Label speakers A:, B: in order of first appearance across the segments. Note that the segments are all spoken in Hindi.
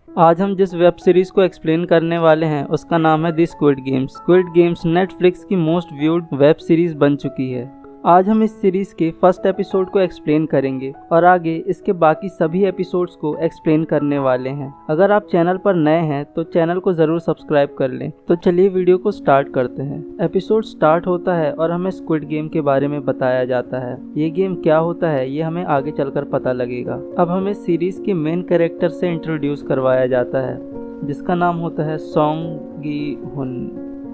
A: आज हम जिस वेब सीरीज को एक्सप्लेन करने वाले हैं उसका नाम है the squid games. Squid games Netflix की मोस्ट व्यूड वेब सीरीज बन चुकी है। आज हम इस सीरीज के फर्स्ट एपिसोड को एक्सप्लेन करेंगे और आगे इसके बाकी सभी एपिसोड्स को एक्सप्लेन करने वाले हैं। अगर आप चैनल पर नए हैं तो चैनल को ज़रूर सब्सक्राइब कर लें। तो चलिए वीडियो को स्टार्ट करते हैं। एपिसोड स्टार्ट होता है और हमें स्क्विड गेम के बारे में बताया जाता है। ये गेम क्या होता है ये हमें आगे चलकर पता लगेगा। अब हमें सीरीज के मेन कैरेक्टर से इंट्रोड्यूस करवाया जाता है जिसका नाम होता है सोंग गी हुन,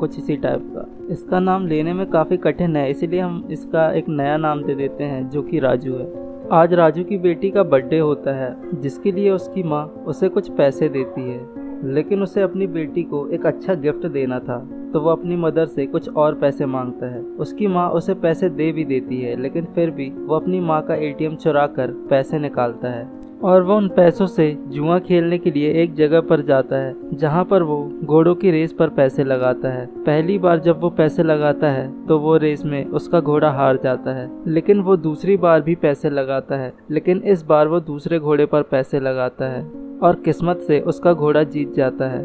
A: कुछ इसी टाइप का। इसका नाम लेने में काफ़ी कठिन है, इसीलिए हम इसका एक नया नाम दे देते हैं जो कि राजू है। आज राजू की बेटी का बर्थडे होता है जिसके लिए उसकी माँ उसे कुछ पैसे देती है, लेकिन उसे अपनी बेटी को एक अच्छा गिफ्ट देना था तो वो अपनी मदर से कुछ और पैसे मांगता है। उसकी माँ उसे पैसे दे भी देती है, लेकिन फिर भी वो अपनी माँ का एटीएम चुरा कर पैसे निकालता है और वो उन पैसों से जुआ खेलने के लिए एक जगह पर जाता है जहाँ पर वो घोड़ों की रेस पर पैसे लगाता है। पहली बार जब वो पैसे लगाता है तो वो रेस में उसका घोड़ा हार जाता है, लेकिन वो दूसरी बार भी पैसे लगाता है, लेकिन इस बार वो दूसरे घोड़े पर पैसे लगाता है और किस्मत से उसका घोड़ा जीत जाता है।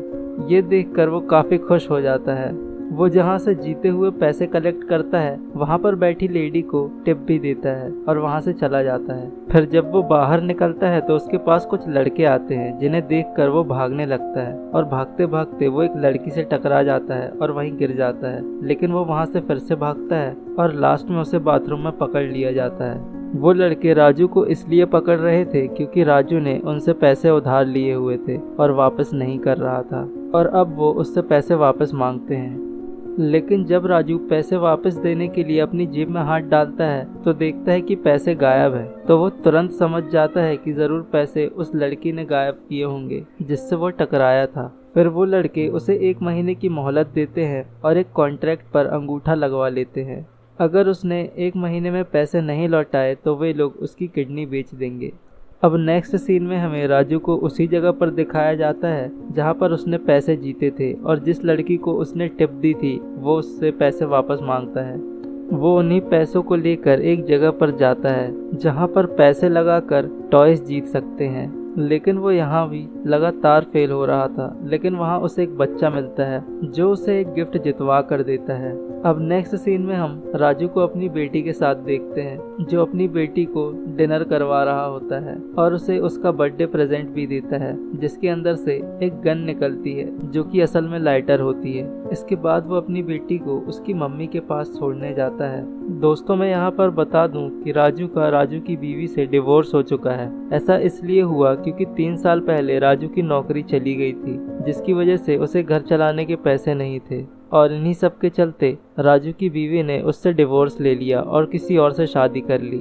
A: ये देखकर वो काफ़ी खुश हो जाता है। वो जहाँ से जीते हुए पैसे कलेक्ट करता है वहाँ पर बैठी लेडी को टिप भी देता है और वहाँ से चला जाता है। फिर जब वो बाहर निकलता है तो उसके पास कुछ लड़के आते हैं जिन्हें देखकर वो भागने लगता है और भागते भागते वो एक लड़की से टकरा जाता है और वहीं गिर जाता है, लेकिन वो वहाँ से फिर से भागता है और लास्ट में उसे बाथरूम में पकड़ लिया जाता है। वो लड़के राजू को इसलिए पकड़ रहे थे क्योंकि राजू ने उनसे पैसे उधार लिए हुए थे और वापस नहीं कर रहा था और अब वो उससे पैसे वापस मांगते हैं। लेकिन जब राजू पैसे वापस देने के लिए अपनी जेब में हाथ डालता है तो देखता है कि पैसे गायब है, तो वो तुरंत समझ जाता है कि ज़रूर पैसे उस लड़की ने गायब किए होंगे जिससे वो टकराया था। फिर वो लड़के उसे 1 महीने की मोहलत देते हैं और एक कॉन्ट्रैक्ट पर अंगूठा लगवा लेते हैं। अगर उसने 1 महीने में पैसे नहीं लौटाए तो वे लोग उसकी किडनी बेच देंगे। अब नेक्स्ट सीन में हमें राजू को उसी जगह पर दिखाया जाता है जहाँ पर उसने पैसे जीते थे और जिस लड़की को उसने टिप दी थी वो उससे पैसे वापस मांगता है। वो उन्हीं पैसों को लेकर एक जगह पर जाता है जहाँ पर पैसे लगाकर टॉयज जीत सकते हैं, लेकिन वो यहाँ भी लगातार फेल हो रहा था। लेकिन वहाँ उसे एक बच्चा मिलता है जो उसे एक गिफ्ट जितवा कर देता है। अब नेक्स्ट सीन में हम राजू को अपनी बेटी के साथ देखते हैं जो अपनी बेटी को डिनर करवा रहा होता है और उसे उसका बर्थडे प्रेजेंट भी देता है जिसके अंदर से एक गन निकलती है जो कि असल में लाइटर होती है। इसके बाद वो अपनी बेटी को उसकी मम्मी के पास छोड़ने जाता है। दोस्तों, मैं यहाँ पर बता दूं कि राजू की बीवी से डिवोर्स हो चुका है। ऐसा इसलिए हुआ क्योंकि 3 साल पहले राजू की नौकरी चली गई थी जिसकी वजह से उसे घर चलाने के पैसे नहीं थे और इन्हीं सब के चलते राजू की बीवी ने उससे डिवोर्स ले लिया और किसी और से शादी कर ली।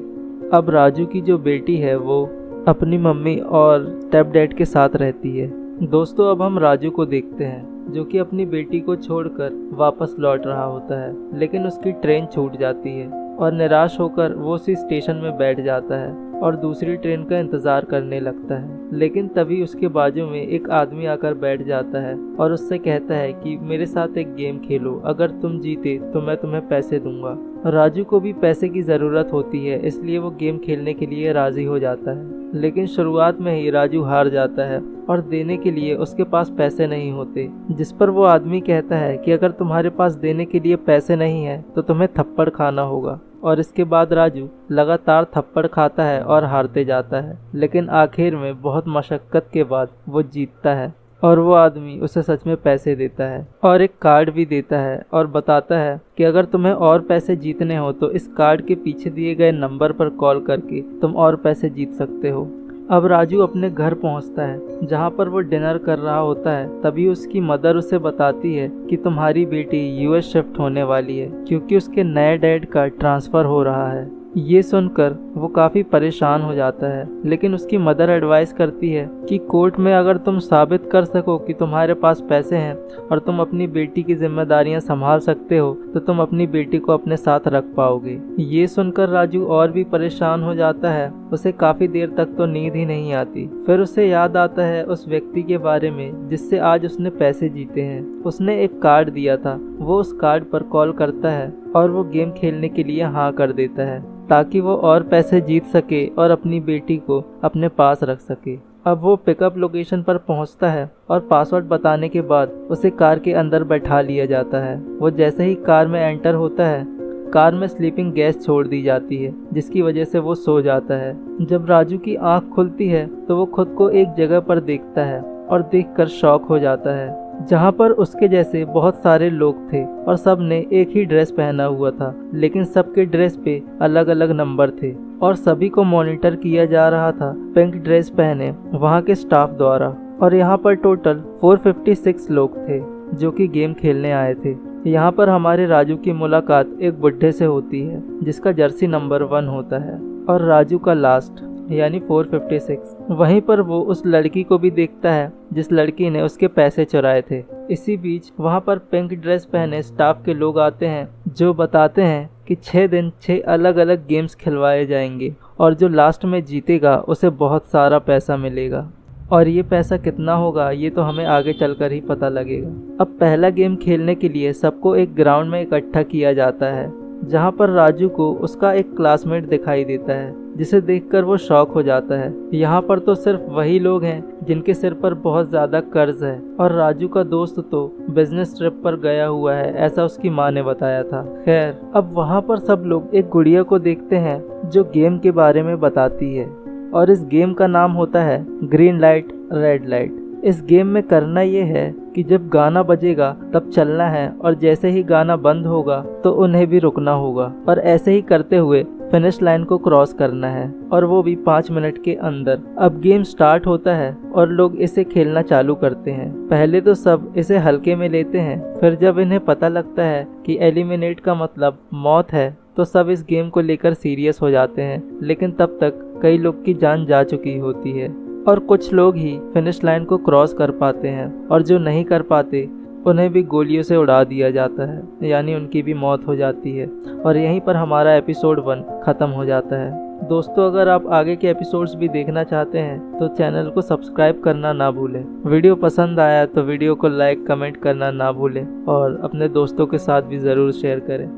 A: अब राजू की जो बेटी है वो अपनी मम्मी और स्टेप डैड के साथ रहती है। दोस्तों, अब हम राजू को देखते हैं जो कि अपनी बेटी को छोड़कर वापस लौट रहा होता है, लेकिन उसकी ट्रेन छूट जाती है और निराश होकर वो उसी स्टेशन में बैठ जाता है और दूसरी ट्रेन का इंतज़ार करने लगता है। लेकिन तभी उसके बाजू में एक आदमी आकर बैठ जाता है और उससे कहता है कि मेरे साथ एक गेम खेलो, अगर तुम जीते तो मैं तुम्हें पैसे दूंगा। राजू को भी पैसे की ज़रूरत होती है, इसलिए वो गेम खेलने के लिए राज़ी हो जाता है। लेकिन शुरुआत में ही राजू हार जाता है और देने के लिए उसके पास पैसे नहीं होते, जिस पर वो आदमी कहता है कि अगर तुम्हारे पास देने के लिए पैसे नहीं है तो तुम्हें थप्पड़ खाना होगा। और इसके बाद राजू लगातार थप्पड़ खाता है और हारते जाता है, लेकिन आखिर में बहुत मशक्क़त के बाद वो जीतता है और वो आदमी उसे सच में पैसे देता है और एक कार्ड भी देता है और बताता है कि अगर तुम्हें और पैसे जीतने हो तो इस कार्ड के पीछे दिए गए नंबर पर कॉल करके तुम और पैसे जीत सकते हो। अब राजू अपने घर पहुंचता है जहां पर वो डिनर कर रहा होता है। तभी उसकी मदर उसे बताती है कि तुम्हारी बेटी यूएस शिफ्ट होने वाली है क्योंकि उसके नए डैड का ट्रांसफ़र हो रहा है। ये सुनकर वो काफ़ी परेशान हो जाता है, लेकिन उसकी मदर एडवाइस करती है कि कोर्ट में अगर तुम साबित कर सको कि तुम्हारे पास पैसे हैं और तुम अपनी बेटी की जिम्मेदारियां संभाल सकते हो तो तुम अपनी बेटी को अपने साथ रख पाओगे। ये सुनकर राजू और भी परेशान हो जाता है। उसे काफ़ी देर तक तो नींद ही नहीं आती। फिर उसे याद आता है उस व्यक्ति के बारे में जिससे आज उसने पैसे जीते हैं। उसने एक कार्ड दिया था। वो उस कार्ड पर कॉल करता है और वो गेम खेलने के लिए हाँ कर देता है ताकि वो और पैसे जीत सके और अपनी बेटी को अपने पास रख सके। अब वो पिकअप लोकेशन पर पहुंचता है और पासवर्ड बताने के बाद उसे कार के अंदर बैठा लिया जाता है। वो जैसे ही कार में एंटर होता है, कार में स्लीपिंग गैस छोड़ दी जाती है, जिसकी वजह से वो सो जाता है। जब राजू की आंख खुलती है तो वो खुद को एक जगह पर देखता है और देखकर शॉक हो जाता है, जहाँ पर उसके जैसे बहुत सारे लोग थे और सब ने एक ही ड्रेस पहना हुआ था, लेकिन सबके ड्रेस पे अलग अलग नंबर थे और सभी को मॉनिटर किया जा रहा था पिंक ड्रेस पहने वहाँ के स्टाफ द्वारा। और यहाँ पर टोटल 456 लोग थे जो कि गेम खेलने आए थे। यहाँ पर हमारे राजू की मुलाकात एक बुढ़े से होती है जिसका जर्सी नंबर 1 होता है और राजू का लास्ट यानी 456। वहीं पर वो उस लड़की को भी देखता है जिस लड़की ने उसके पैसे चुराए थे। इसी बीच वहाँ पर पिंक ड्रेस पहने स्टाफ के लोग आते हैं जो बताते हैं कि 6 दिन 6 अलग अलग गेम्स खिलवाए जाएंगे और जो लास्ट में जीतेगा उसे बहुत सारा पैसा मिलेगा। और ये पैसा कितना होगा ये तो हमें आगे चलकर ही पता लगेगा। अब पहला गेम खेलने के लिए सबको एक ग्राउंड में इकट्ठा किया जाता है, जहाँ पर राजू को उसका एक क्लासमेट दिखाई देता है जिसे देखकर वो शॉक हो जाता है। यहाँ पर तो सिर्फ वही लोग हैं जिनके सिर पर बहुत ज़्यादा कर्ज है और राजू का दोस्त तो बिजनेस ट्रिप पर गया हुआ है, ऐसा उसकी माँ ने बताया था। खैर, अब वहाँ पर सब लोग एक गुड़िया को देखते हैं जो गेम के बारे में बताती है और इस गेम का नाम होता है ग्रीन लाइट रेड लाइट। इस गेम में करना ये है कि जब गाना बजेगा तब चलना है और जैसे ही गाना बंद होगा तो उन्हें भी रुकना होगा और ऐसे ही करते हुए फिनिश लाइन को क्रॉस करना है और वो भी 5 मिनट के अंदर। अब गेम स्टार्ट होता है और लोग इसे खेलना चालू करते हैं। पहले तो सब इसे हल्के में लेते हैं, फिर जब इन्हें पता लगता है कि एलिमिनेट का मतलब मौत है तो सब इस गेम को लेकर सीरियस हो जाते हैं, लेकिन तब तक कई लोग की जान जा चुकी होती है और कुछ लोग ही फिनिश लाइन को क्रॉस कर पाते हैं और जो नहीं कर पाते उन्हें भी गोलियों से उड़ा दिया जाता है, यानी उनकी भी मौत हो जाती है। और यहीं पर हमारा एपिसोड 1 ख़त्म हो जाता है। दोस्तों, अगर आप आगे के एपिसोड्स भी देखना चाहते हैं तो चैनल को सब्सक्राइब करना ना भूलें। वीडियो पसंद आया तो वीडियो को लाइक कमेंट करना ना भूलें और अपने दोस्तों के साथ भी ज़रूर शेयर करें।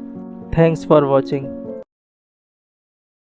A: Thanks for watching.